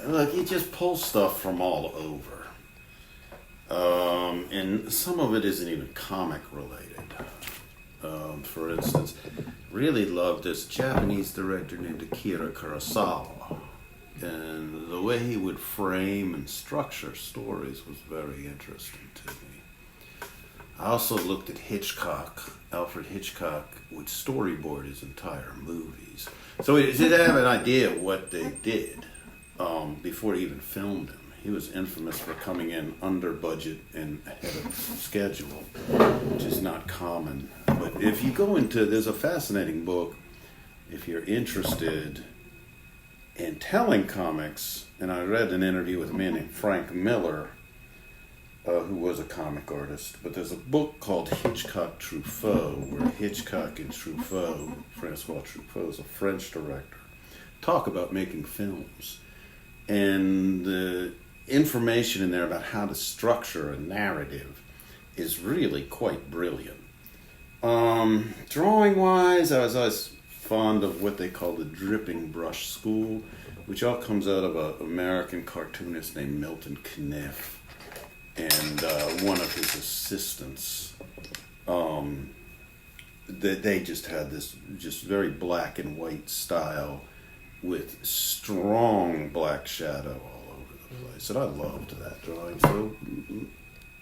Look, he just pulls stuff from all over. And some of it isn't even comic related. For instance, really loved this Japanese director named Akira Kurosawa. And the way he would frame and structure stories was very interesting to me. I also looked at Hitchcock. Alfred Hitchcock would storyboard his entire movies. So he did have an idea of what they did before he even filmed them. He was infamous for coming in under budget and ahead of schedule, which is not common. But if you go into, there's a fascinating book, if you're interested in telling comics, and I read an interview with a man named Frank Miller, who was a comic artist, but there's a book called Hitchcock Truffaut, where Hitchcock and Truffaut, Francois Truffaut is a French director, talk about making films. And the information in there about how to structure a narrative is really quite brilliant. Drawing-wise, I was always fond of what they call the dripping brush school, which all comes out of an American cartoonist named Milton Caniff and one of his assistants. They just had this just very black and white style with strong black shadow all over the place. And I loved that drawing. So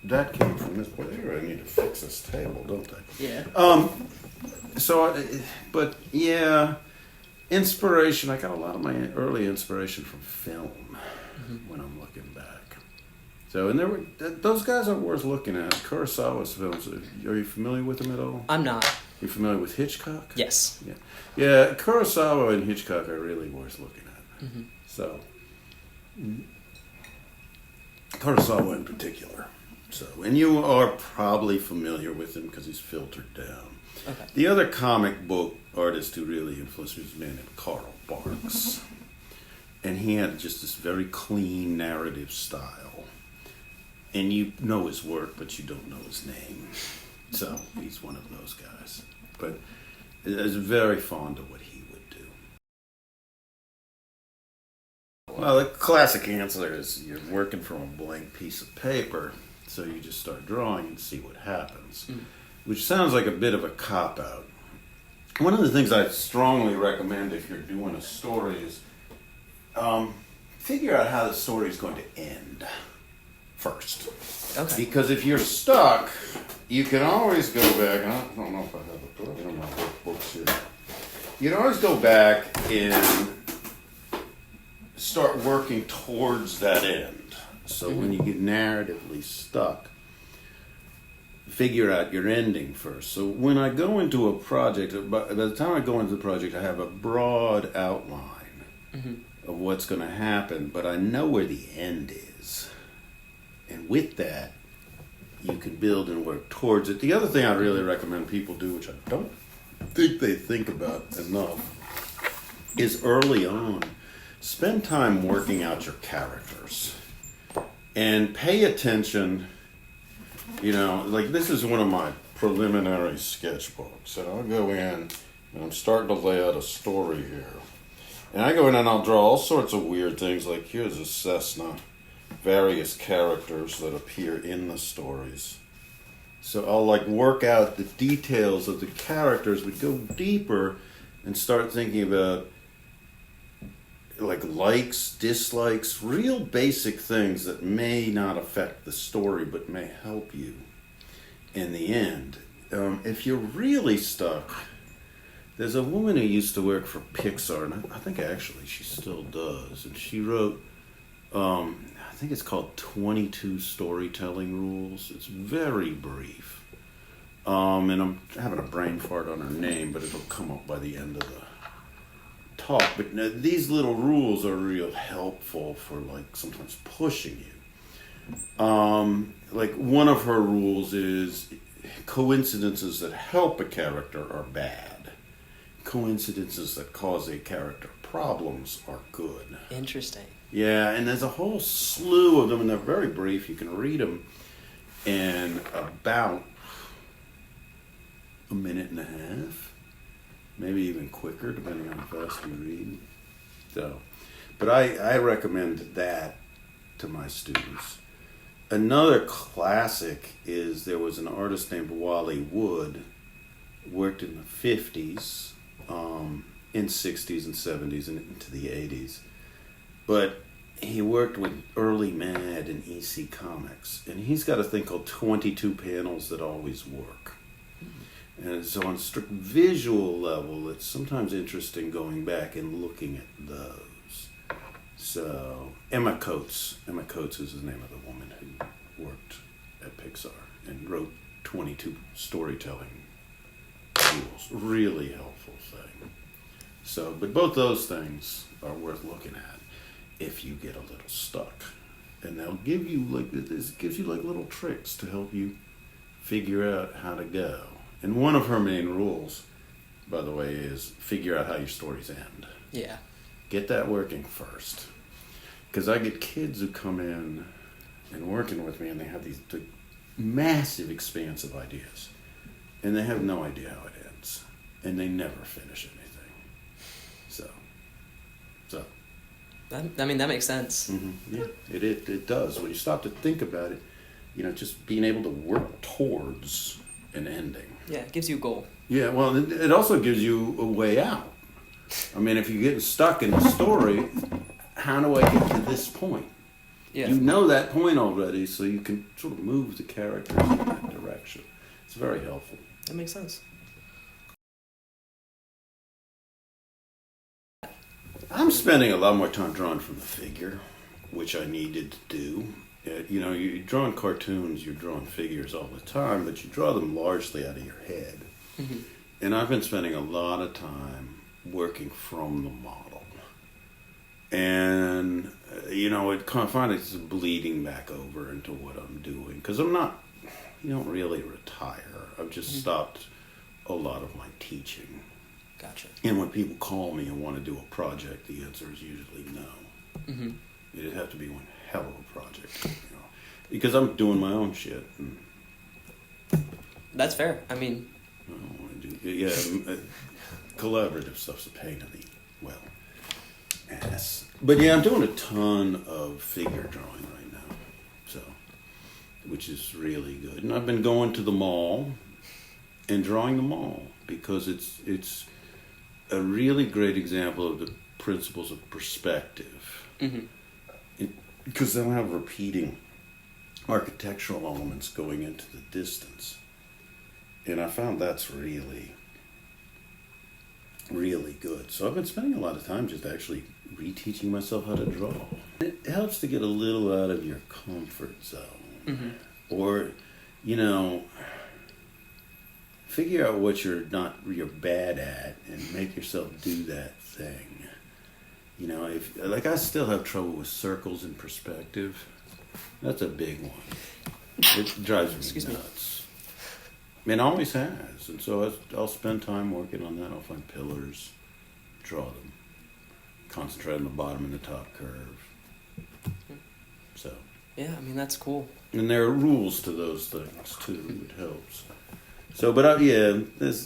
that came from this point. I need to fix this table, don't I? Yeah. But yeah, inspiration. I got a lot of my early inspiration from film when I'm looking back. So, and those guys are worth looking at. Kurosawa's films. Are you familiar with them at all? I'm not. You familiar with Hitchcock? Yes. Yeah. Kurosawa and Hitchcock are really worth looking at. Mm-hmm. So, Kurosawa in particular. So, and you are probably familiar with him because he's filtered down. Okay. The other comic book artist who really influenced me was a man named Carl Barks. And he had just this very clean narrative style. And you know his work, but you don't know his name. So he's one of those guys. But I was very fond of what he would do. Well, the classic answer is you're working from a blank piece of paper, so you just start drawing and see what happens. Which sounds like a bit of a cop-out. One of the things I strongly recommend if you're doing a story is figure out how the story is going to end first. Okay. Because if you're stuck, you can always go back. I don't know if I have one of my books here. You can always go back and start working towards that end. So when you get narratively stuck, figure out your ending first. So when I go into a project, by the time I go into the project, I have a broad outline of what's going to happen, but I know where the end is. And with that, you can build and work towards it. The other thing I really recommend people do, which I don't think they think about enough, is early on, spend time working out your characters. And pay attention, like this is one of my preliminary sketchbooks. And I'll go in and I'm starting to lay out a story here. And I go in and I'll draw all sorts of weird things, like here's a Cessna, various characters that appear in the stories. So I'll work out the details of the characters, but go deeper and start thinking about likes, dislikes, real basic things that may not affect the story but may help you in the end. If you're really stuck, there's a woman who used to work for Pixar, and I think actually she still does, and she wrote, I think it's called 22 Storytelling Rules. It's very brief. And I'm having a brain fart on her name, but it'll come up by the end of the talk. But these little rules are real helpful for sometimes pushing you. One of her rules is coincidences that help a character are bad. Coincidences that cause a character problems are good. Interesting. Yeah, and there's a whole slew of them, and they're very brief. You can read them in about a minute and a half, maybe even quicker, depending on how fast you read. So, but I recommend that to my students. Another classic is there was an artist named Wally Wood, worked in the 50s, in 60s and 70s and into the 80s. But he worked with early Mad and EC Comics, and he's got a thing called 22 panels that always work. And so on a strict visual level, it's sometimes interesting going back and looking at those. So Emma Coates is the name of the woman who worked at Pixar and wrote 22 storytelling rules. Really helpful thing. So, but both those things are worth looking at if you get a little stuck. And they'll give you little tricks to help you figure out how to go. And one of her main rules, by the way, is figure out how your stories end. Yeah. Get that working first. Because I get kids who come in and working with me and they have these massive, expansive ideas. And they have no idea how it ends. And they never finish anything. So. That makes sense. Mm-hmm. Yeah, it does. When you stop to think about it, just being able to work towards an ending. Yeah, it gives you a goal. Yeah, well, it also gives you a way out. I mean, if you're getting stuck in the story, how do I get to this point? Yeah. You know that point already, so you can sort of move the characters in that direction. It's very helpful. That makes sense. I'm spending a lot more time drawing from the figure, which I needed to do. You're drawing cartoons, you're drawing figures all the time, but you draw them largely out of your head. Mm-hmm. And I've been spending a lot of time working from the model. And, it kind of finally is bleeding back over into what I'm doing. Because you don't really retire. I've just stopped a lot of my teaching. Gotcha. And when people call me and want to do a project, the answer is usually no. Mm-hmm. It'd have to be one hell of a project, because I'm doing my own shit. And that's fair. I mean, I don't want to do collaborative stuff's a pain in the ass. But yeah, I'm doing a ton of figure drawing right now, which is really good. And I've been going to the mall and drawing the mall because it's a really great example of the principles of perspective. Mm-hmm. Because they'll have repeating architectural elements going into the distance. And I found that's really, really good. So I've been spending a lot of time just actually reteaching myself how to draw. It helps to get a little out of your comfort zone. Mm-hmm. Or, figure out what you're bad at and make yourself do that thing. I still have trouble with circles and perspective. That's a big one. It drives me nuts. It always has. And so I'll spend time working on that. I'll find pillars, draw them, concentrate on the bottom and the top curve. So. Yeah, that's cool. And there are rules to those things too. It helps. So, but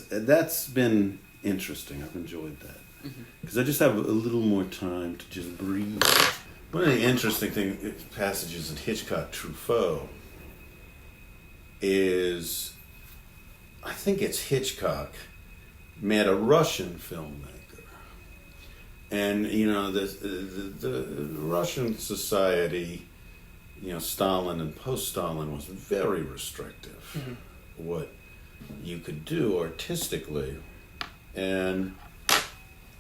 that's been interesting. I've enjoyed that. Because I just have a little more time to just breathe. One of the interesting passages in Hitchcock Truffaut is, I think it's Hitchcock met a Russian filmmaker. And, the Russian society, Stalin and post-Stalin was very restrictive. Mm-hmm. What you could do artistically. And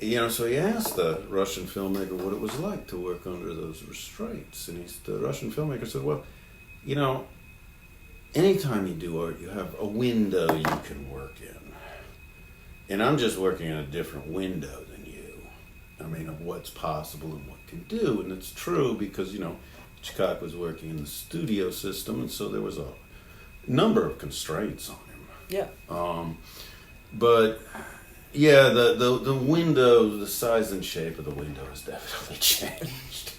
so he asked the Russian filmmaker what it was like to work under those restraints. And the Russian filmmaker said, well, anytime you do art, you have a window you can work in. And I'm just working in a different window than you. Of what's possible and what can do. And it's true because, Hitchcock was working in the studio system, and so there was a number of constraints on him. Yeah. But yeah, the window, the size and shape of the window has definitely changed.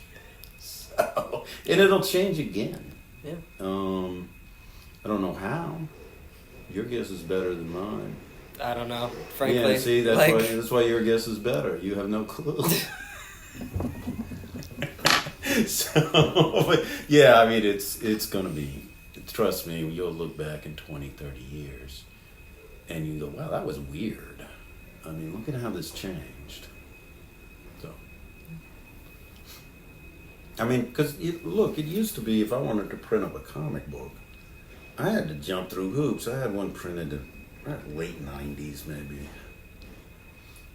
So, and it'll change again. Yeah. I don't know how. Your guess is better than mine. I don't know, frankly. Yeah, see, that's why your guess is better. You have no clue. So, but yeah, I mean, it's going to be, trust me, you'll look back in 20, 30 years and you go, wow, that was weird. I mean, look at how this changed. So, I mean, because look, it used to be if I wanted to print up a comic book, I had to jump through hoops. I had one printed in late 90s maybe.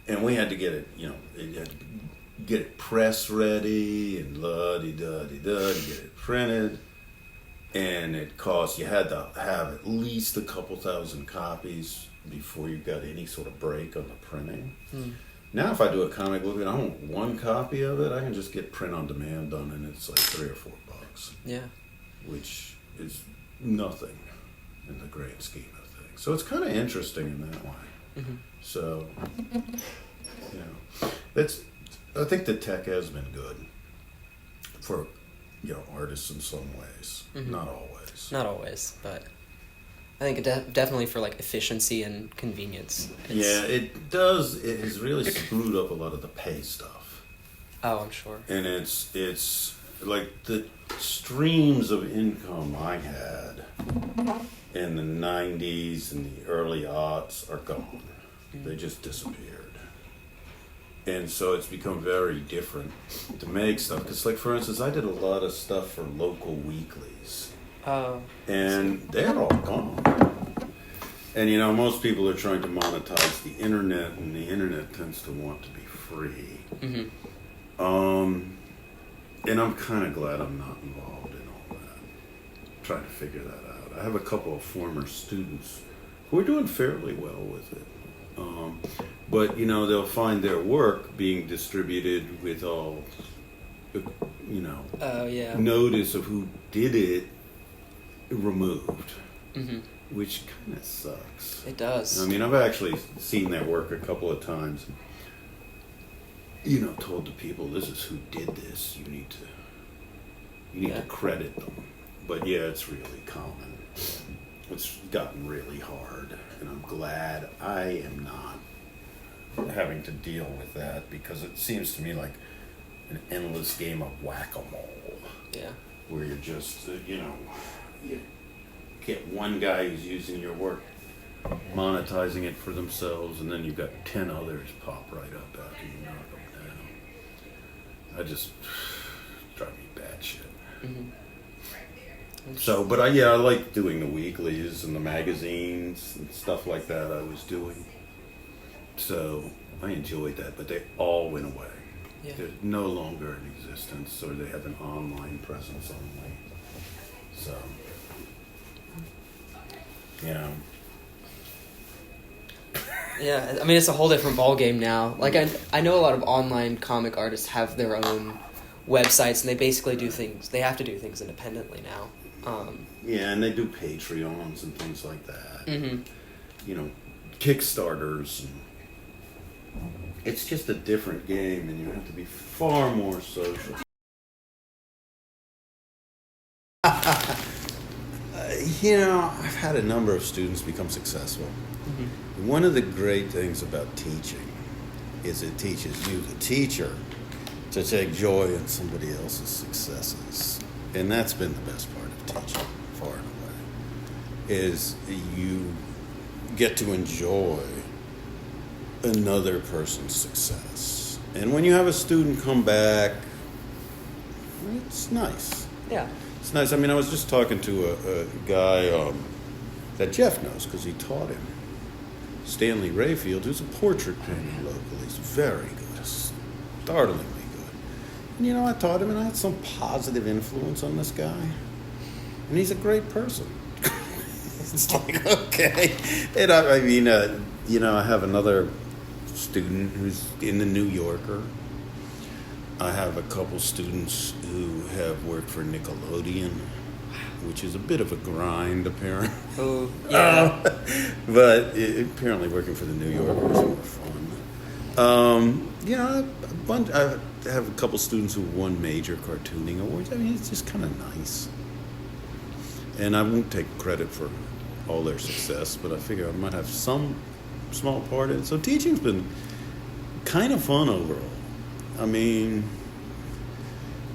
And we had to get it, you had to get it press ready and la-di-da-di-da to get it printed. And it cost, you had to have at least a couple thousand copies before you got any sort of break on the printing. Now if I do a comic book and I want one copy of it, I can just get print on demand done and it's like $3 or $4. Yeah. Which is nothing in the grand scheme of things. So it's kind of interesting in that way. Mm-hmm. So, I think the tech has been good for, artists in some ways. Mm-hmm. Not always. Not always, but I think it definitely for like efficiency and convenience. Yeah, it does. It has really screwed up a lot of the pay stuff. Oh, I'm sure. And it's like the streams of income I had in the 90s and the early aughts are gone. They just disappeared. And so it's become very different to make stuff. Because, like, for instance, I did a lot of stuff for local weeklies. Oh. And they're all gone. And, most people are trying to monetize the internet, and the internet tends to want to be free. Mm-hmm. And I'm kind of glad I'm not involved in all that. Trying to figure that out. I have a couple of former students who are doing fairly well with it. But, they'll find their work being distributed with all, Yeah. notice of who did it removed, Mm-hmm. which kind of sucks. It does. I mean, I've actually seen their work a couple of times. Told the people, this is who did this. You need to credit them. But yeah, it's really common. It's gotten really hard, and I'm glad I am not having to deal with that because it seems to me like an endless game of whack-a-mole. Yeah. Where you're just, you get one guy who's using your work, monetizing it for themselves, and then you've got 10 others pop right up after you knock them down. I just drive me batshit. Mm-hmm. So, but I like doing the weeklies and the magazines and stuff like that I was doing. So I enjoyed that, but they all went away. Yeah. They're no longer in existence, or they have an online presence only. So, Yeah, I mean, it's a whole different ballgame now. Like, I know a lot of online comic artists have their own websites, and they basically do things. They have to do things independently now. Yeah, and they do Patreons and things like that. Mm-hmm. Kickstarters. And it's just a different game, and you have to be far more social. I've had a number of students become successful. Mm-hmm. One of the great things about teaching is it teaches you, the teacher, to take joy in somebody else's successes. And that's been the best part of teaching, far and away, is you get to enjoy another person's success. And when you have a student come back, it's nice. Yeah. It's nice. I mean, I was just talking to a guy that Jeff knows because he taught him, Stanley Rayfield, who's a portrait painter locally. He's very good, startlingly good. And, I taught him, and I had some positive influence on this guy. And he's a great person. It's like, okay. And I have another student who's in the New Yorker. I have a couple students who have worked for Nickelodeon, which is a bit of a grind, apparently. Oh, yeah. But apparently working for the New Yorker is more fun. I have a couple students who won major cartooning awards. I mean, it's just kind of nice. And I won't take credit for all their success, but I figure I might have some small part in it. So teaching's been kind of fun overall. I mean,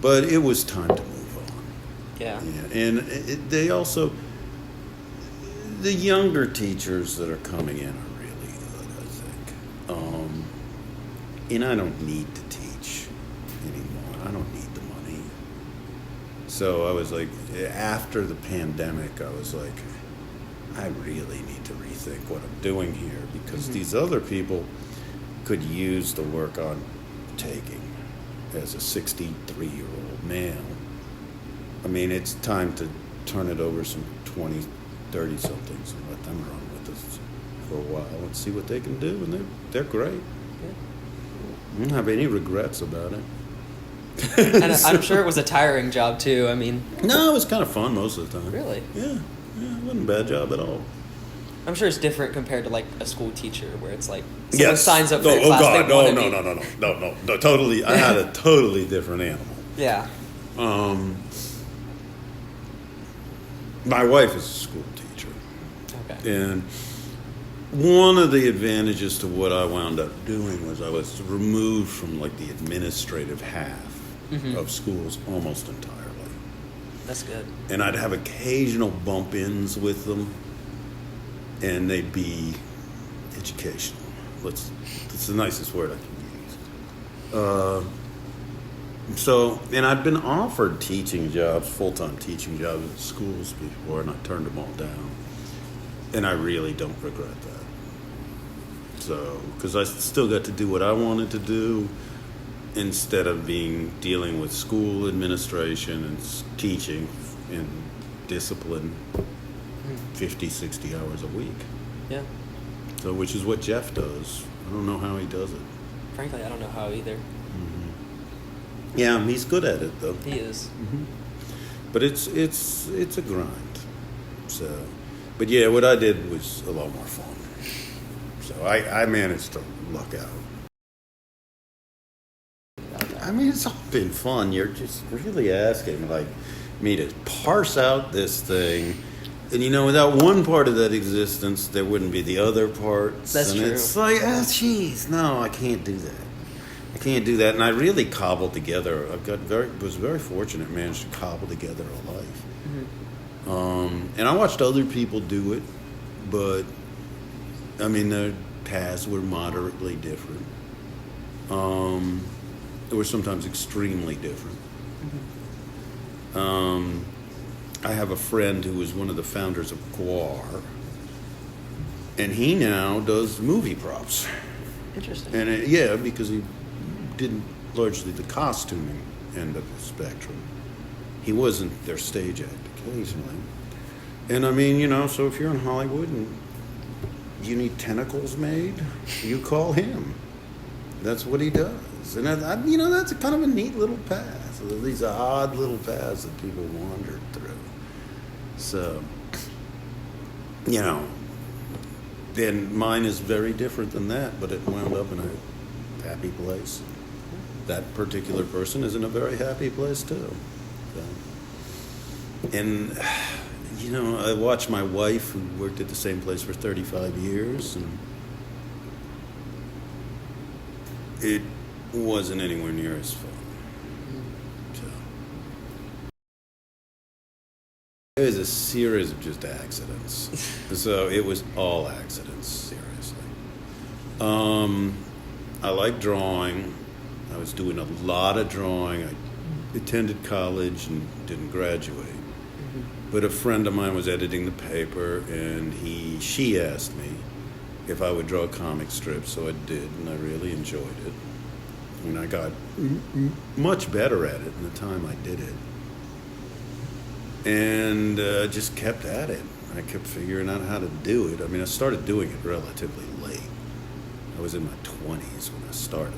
but it was time to move on. Yeah. And they also, the younger teachers that are coming in are really good, I think. And I don't need to teach anymore. I don't need the money. So I was like, after the pandemic, I was like, I really need to rethink what I'm doing here, because these other people could use the work I'm taking as a 63-year-old man. I mean, it's time to turn it over some 20, 30-somethings and let them run with us for a while and see what they can do, and they're great. Yeah. I don't have any regrets about it. And I'm sure it was a tiring job too. I mean, No, it was kind of fun most of the time. really, Yeah, it wasn't a bad job at all. I'm sure it's different compared to like a school teacher where it's like someone signs up for a class. God, they wanna no, totally. I had a totally different animal. Yeah. My wife is a school teacher, Okay. and one of the advantages to what I wound up doing was I was removed from like the administrative half of schools almost entirely. That's good. And I'd have occasional bump-ins with them, and they'd be educational. It's the nicest word I can use. And I'd been offered teaching jobs, full-time teaching jobs at schools before, and I turned them all down. And I really don't regret that. So, because I still got to do what I wanted to do instead of dealing with school administration and teaching and discipline 50, 60 hours a week. Yeah. So, which is what Jeff does. I don't know how he does it. Frankly, I don't know how either. Yeah, he's good at it though. He is. But it's a grind. So, but yeah, what I did was a lot more fun. So I managed to luck out. I mean, it's all been fun. You're just really asking like me to parse out this thing. And without one part of that existence, there wouldn't be the other parts. That's and true. It's like, geez, no, I can't do that. I can't do that. And I really cobbled together. Was very fortunate, managed to cobble together a life. And I watched other people do it, but I mean, their paths were moderately different. They were sometimes extremely different. I have a friend who was one of the founders of GWAR, and he now does movie props. Interesting. And because he did largely the costuming end of the spectrum. He wasn't their stage act occasionally. And I mean, so if you're in Hollywood and you need tentacles made, you call him. That's what he does. And that's a kind of a neat little path. So these odd little paths that people wandered through. So, then mine is very different than that, but it wound up in a happy place. That particular person is in a very happy place too. So, and I watched my wife, who worked at the same place for 35 years, and it wasn't anywhere near as fun. So it was a series of just accidents. So it was all accidents, seriously. I like drawing. I was doing a lot of drawing. I attended college and didn't graduate. But a friend of mine was editing the paper, and she asked me if I would draw comic strips, so I did, and I really enjoyed it. And I got much better at it in the time I did it. And just kept at it. I kept figuring out how to do it. I mean, I started doing it relatively late. I was in my 20s when I started.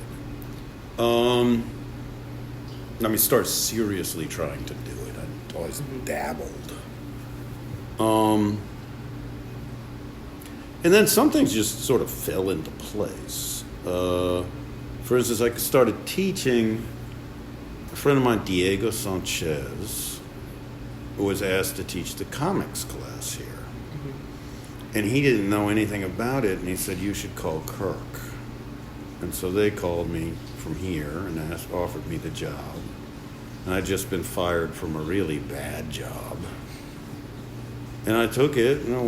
Start seriously trying to do it. I always dabbled. And then some things just sort of fell into place. For instance, I started teaching. A friend of mine, Diego Sanchez, was asked to teach the comics class here. And he didn't know anything about it, and he said, "You should call Kirk." And so they called me from here and offered me the job. And I'd just been fired from a really bad job. And I took it, and I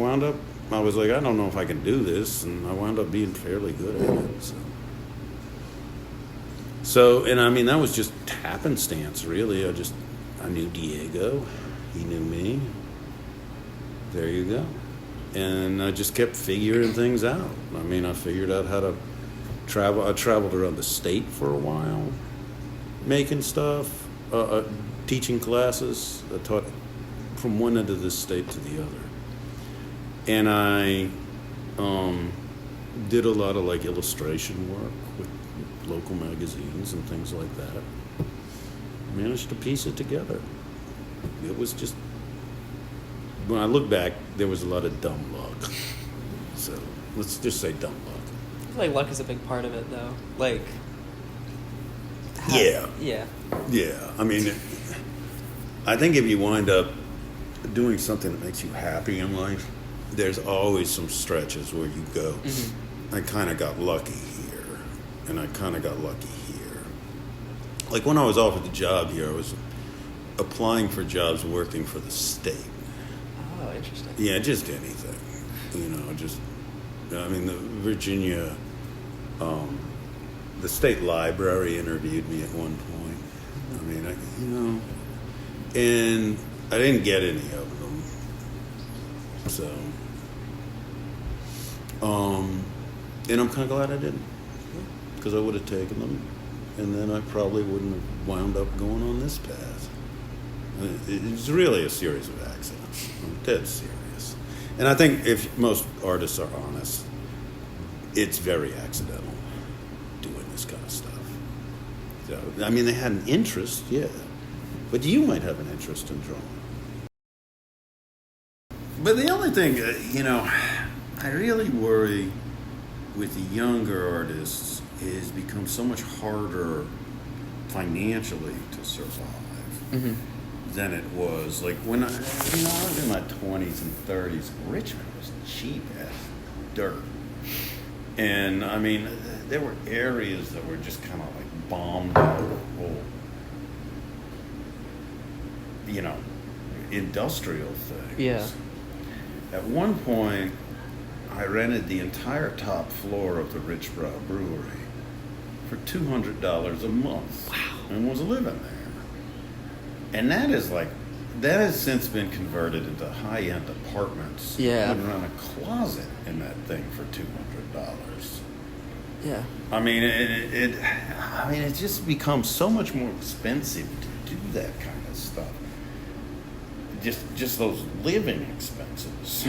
was like, I don't know if I can do this, and I wound up being fairly good at it. So, and I mean, that was just happenstance, really. I knew Diego. He knew me. There you go. And I just kept figuring things out. I mean, I figured out how to travel. I traveled around the state for a while, making stuff, teaching classes. I taught from one end of the state to the other. And I did a lot of like illustration work with local magazines and things like that. Managed to piece it together. It was just, when I look back, there was a lot of dumb luck. So let's just say dumb luck. I feel like luck is a big part of it, though. Like, yeah. I mean, I think if you wind up doing something that makes you happy in life, there's always some stretches where you go, I kind of got lucky here, and I kind of got lucky here. Like when I was offered the job here, I was applying for jobs working for the state. Oh, interesting. Yeah, just anything. I mean, the Virginia, the state library interviewed me at one point. I mean, and I didn't get any of them. So, and I'm kind of glad I didn't, because I would have taken them, and then I probably wouldn't have wound up going on this path. It's really a series of accidents. I'm dead serious. And I think if most artists are honest, it's very accidental doing this kind of stuff. So, I mean, they had an interest, yeah. But you might have an interest in drawing. But the only thing, I really worry with the younger artists is become so much harder financially to survive than it was. Like when I was in my 20s and 30s, Richmond was cheap as dirt. And I mean, there were areas that were just kind of like bombed out of whole, industrial things. Yeah. At one point, I rented the entire top floor of the Richborough Brewery for $200 a month. Wow. And was living there. And that has since been converted into high-end apartments. Yeah. You can run a closet in that thing for $200. Yeah. I mean, it just becomes so much more expensive to do that kind of stuff. Just those living expenses.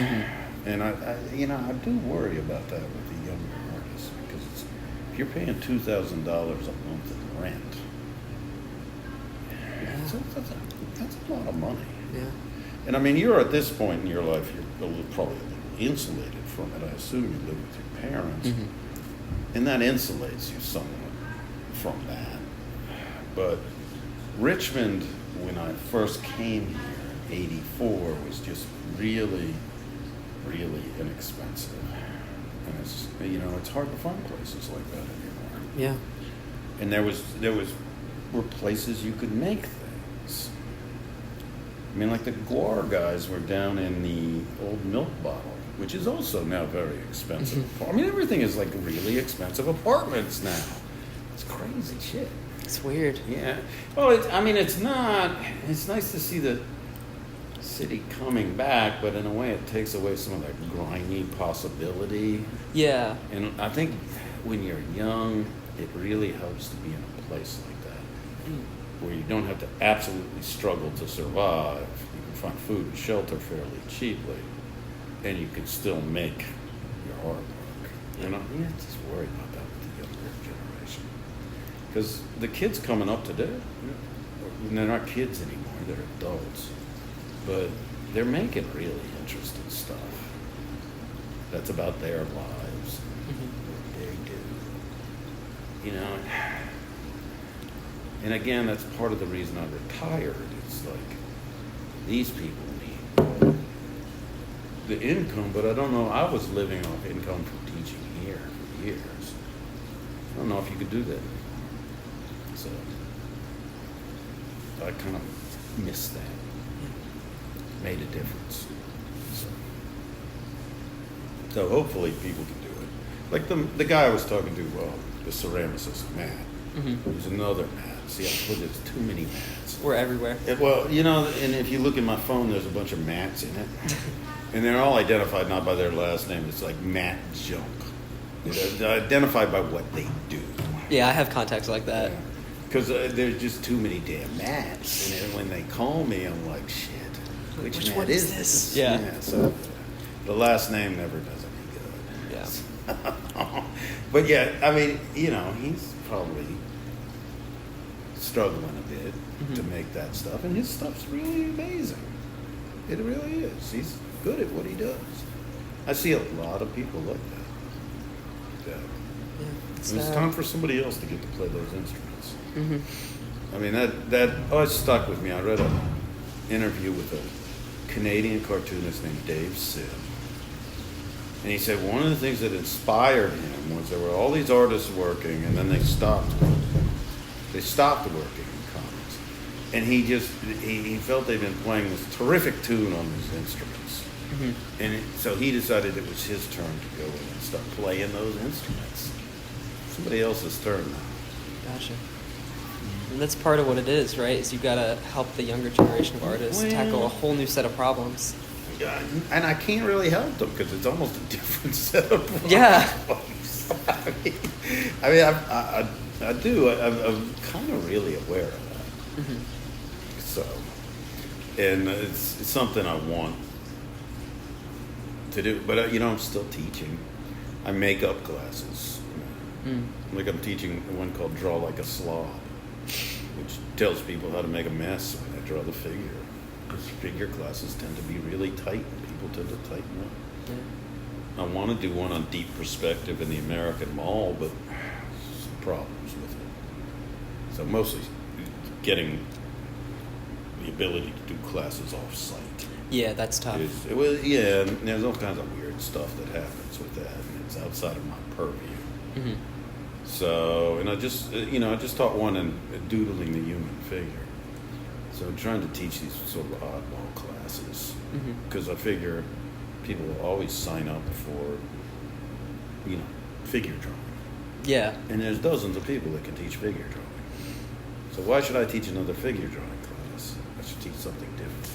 And I do worry about that with the younger artists, because if you're paying $2,000 a month in rent, that's a lot of money. Yeah. And I mean, you're at this point in your life, you're probably a little insulated from it. I assume you live with your parents, and that insulates you somewhat from that. But Richmond, when I first came here in '84, was just really, really inexpensive. And it's hard to find places like that anymore. Yeah. And there were places you could make things. I mean, like the Guar guys were down in the old milk bottle, which is also now very expensive. I mean, everything is like really expensive apartments now. It's crazy shit. It's weird. Yeah. Well, it's not. It's nice to see the city coming back, but in a way it takes away some of that grimy possibility. Yeah. And I think when you're young, it really helps to be in a place like that, where you don't have to absolutely struggle to survive. You can find food and shelter fairly cheaply, and you can still make your artwork. You have to just worry about that with the younger generation. Because the kids coming up today, they're not kids anymore, they're adults. But they're making really interesting stuff that's about their lives, what they do. And again, that's part of the reason I retired. It's like, these people need the income, but I don't know. I was living off income from teaching here for years. don't know if you could do that. So I kind of missed that. Made a difference. So hopefully people can do it. Like the guy I was talking to, the ceramicist, Matt. Mm-hmm. There's another Matt. See, I put there's too many Matts. We're everywhere. Well, and if you look in my phone, there's a bunch of Matts in it. And they're all identified not by their last name. It's like Matt Junk. They're identified by what they do. Yeah, I have contacts like that. Because there's just too many damn Matts. And then when they call me, I'm like, shit. Which Matt one is this? Yeah. So the last name never does any good. Yeah. But yeah, I mean, he's probably struggling a bit to make that stuff. And his stuff's really amazing. It really is. He's good at what he does. I see a lot of people like that. It's time for somebody else to get to play those instruments. Mm-hmm. I mean, that always stuck with me. I read an interview with a Canadian cartoonist named Dave Sim. And he said one of the things that inspired him was there were all these artists working, and then they stopped working. They stopped working in comics. And he felt they'd been playing this terrific tune on these instruments. Mm-hmm. And so he decided it was his turn to go in and start playing those instruments. Somebody else's turn now. Gotcha. And that's part of what it is, right? Is you've got to help the younger generation of artists tackle a whole new set of problems. Yeah, and I can't really help them because it's almost a different set of problems. Yeah. I mean, I do. I'm kind of really aware of that. Mm-hmm. So, and it's something I want to do. But, I'm still teaching. I make up classes. Like I'm teaching one called Draw Like a Slob, which tells people how to make a mess when they draw the figure. Because figure classes tend to be really tight, and people tend to tighten up. Yeah. I want to do one on deep perspective in the American Mall, but some problems with it. So mostly getting the ability to do classes off-site. Yeah, that's tough. And there's all kinds of weird stuff that happens with that, and it's outside of my purview. Mm-hmm. So, and I just taught one in doodling the human figure. So I'm trying to teach these sort of oddball classes because I figure people will always sign up for, figure drawing. Yeah. And there's dozens of people that can teach figure drawing. So why should I teach another figure drawing class? I should teach something different.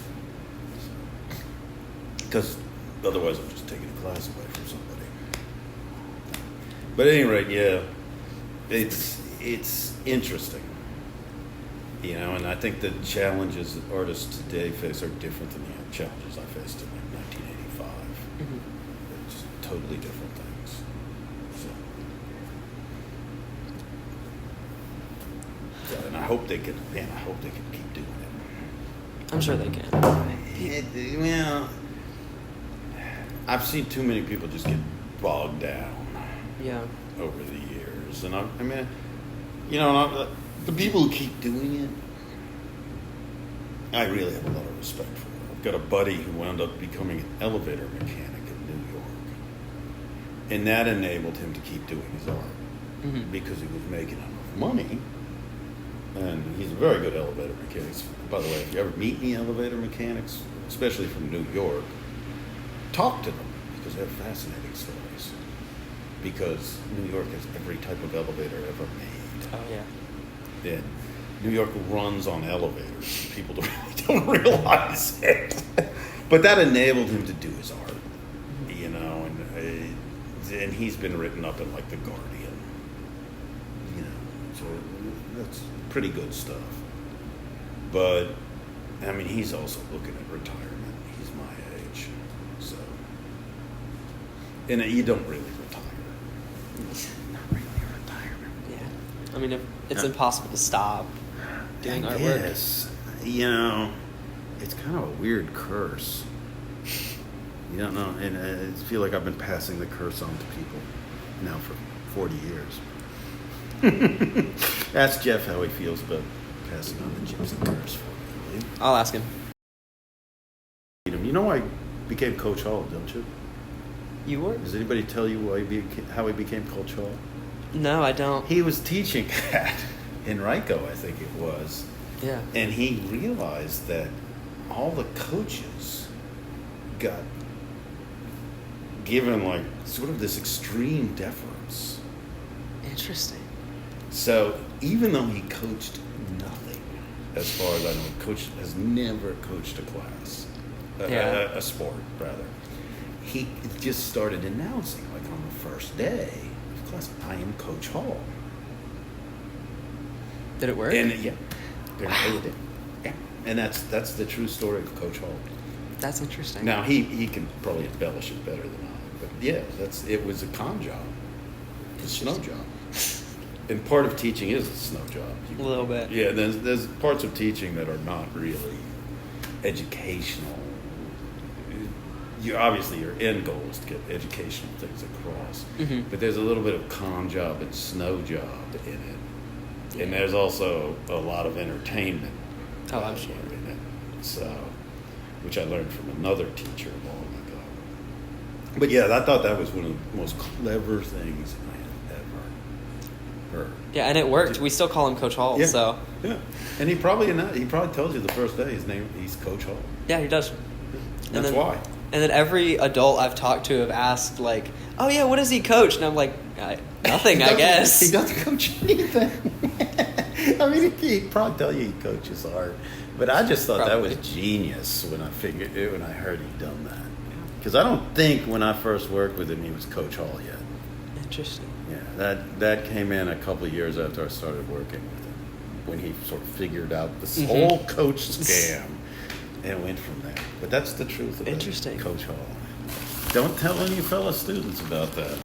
Because otherwise I'm just taking a class away from somebody. But at any rate, yeah, it's interesting. And I think the challenges that artists today face are different than the challenges I faced in 1985. Mm-hmm. They're just totally different things. So, and I hope they can keep doing it. I'm sure they can. Well, I've seen too many people just get bogged down. Yeah. Over the years, and the people who keep doing it, I really have a lot of respect for them. I've got a buddy who wound up becoming an elevator mechanic in New York, and that enabled him to keep doing his art because he was making enough money, and he's a very good elevator mechanic. By the way, if you ever meet any elevator mechanics, especially from New York, talk to them because they have fascinating stories. Because New York has every type of elevator ever made. Oh, yeah. And New York runs on elevators. People don't realize it. But that enabled him to do his art, and he's been written up in, like, The Guardian. So that's pretty good stuff. But, he's also looking at retirement. He's my age. So, and you don't really retire. Not really retirement. Yeah. It's impossible to stop doing artwork. Yes. It's kind of a weird curse. You don't know, and I feel like I've been passing the curse on to people now for 40 years. Ask Jeff how he feels about passing on the gypsy curse for me. I'll ask him. You know I became Coach Hall, don't you? You were? Does anybody tell you how he became Coach Hall? No, I don't. He was teaching at Henrico, I think it was. Yeah. And he realized that all the coaches got given like sort of this extreme deference. Interesting. So even though he coached nothing, as far as I know, coach has never coached a class, a sport rather. He just started announcing, like on the first day of class, I am Coach Hall. Did it work? And yeah, it did. Yeah, and that's the true story of Coach Hall. That's interesting. Now he can probably embellish it better than I, but yeah, it was a con job, a snow job, and part of teaching is a snow job. A little bit. Yeah, there's parts of teaching that are not really educational. Obviously your end goal is to get educational things across, but there's a little bit of con job and snow job in it, and there's also a lot of entertainment. Oh, I'm sure. In it, so which I learned from another teacher long ago. But yeah, I thought that was one of the most clever things I had ever heard. Yeah, and it worked. We still call him Coach Hall. Yeah. So Yeah, and he probably tells you the first day he's Coach Hall. yeah, he does. That's why. And then every adult I've talked to have asked, like, oh, yeah, what does he coach? And I'm like, nothing, I guess. He doesn't coach anything. I mean, he'd probably tell you he coaches hard. But I just thought that was genius when I heard he'd done that. Because I don't think when I first worked with him, he was Coach Hall yet. Interesting. Yeah, that came in a couple of years after I started working with him. When he sort of figured out this whole coach scam. And went from there. But that's the truth of it. Interesting. Coach Hall. Don't tell any fellow students about that.